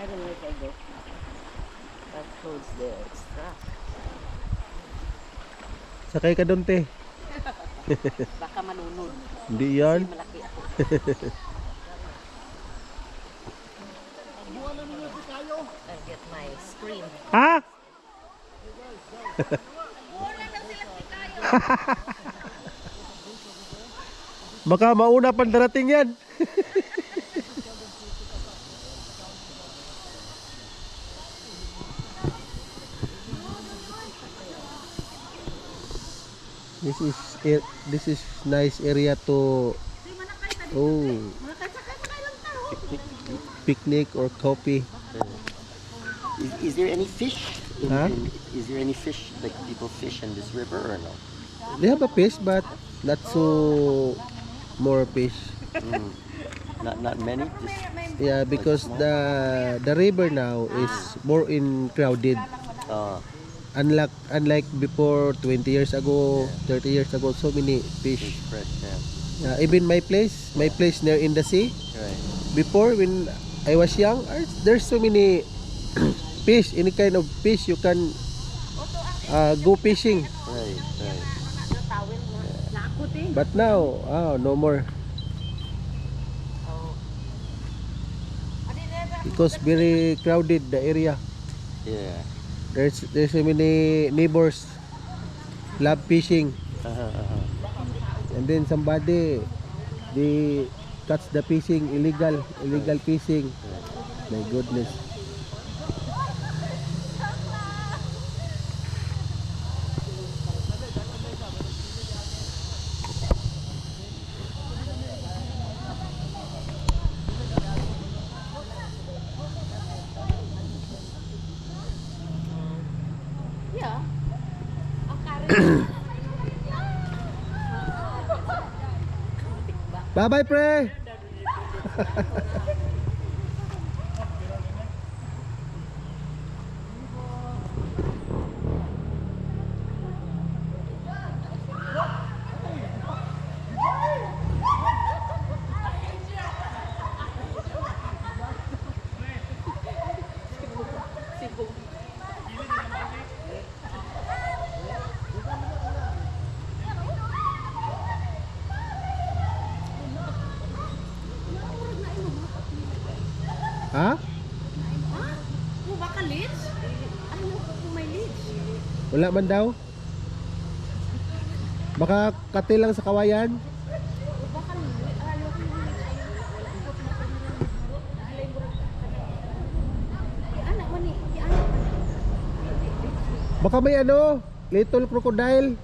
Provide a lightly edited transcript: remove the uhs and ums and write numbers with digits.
I don't like I go. That clothes there extra. Sakay ka doon, te. Baka malunod. Hindi yan. Kasi malaki ako. I'll get my screen. Ha? Baka mauna pang darating yan. This is nice area to picnic or coffee. Is there any fish? Huh? Is there any fish, like people fish in this river or no? They have a fish but not so more fish. Not many. Yeah, because the river now is more in crowded. Unlike before 20 years ago, 30 years ago, so many fish. Fresh, yeah. Even my place near in the sea. Right. Before when I was young, there's so many fish, any kind of fish you can go fishing. Right. But now, no more. Because very crowded the area. Yeah. There's so many neighbors love fishing. And then somebody they catch the fishing illegal fishing. My goodness. Bye bye, pre. Ha? Baka leads? Ano kung may leads? Wala man daw. Baka kati lang sa kawayan. Baka ayaw ko yung anak mo ni Baka may little crocodile.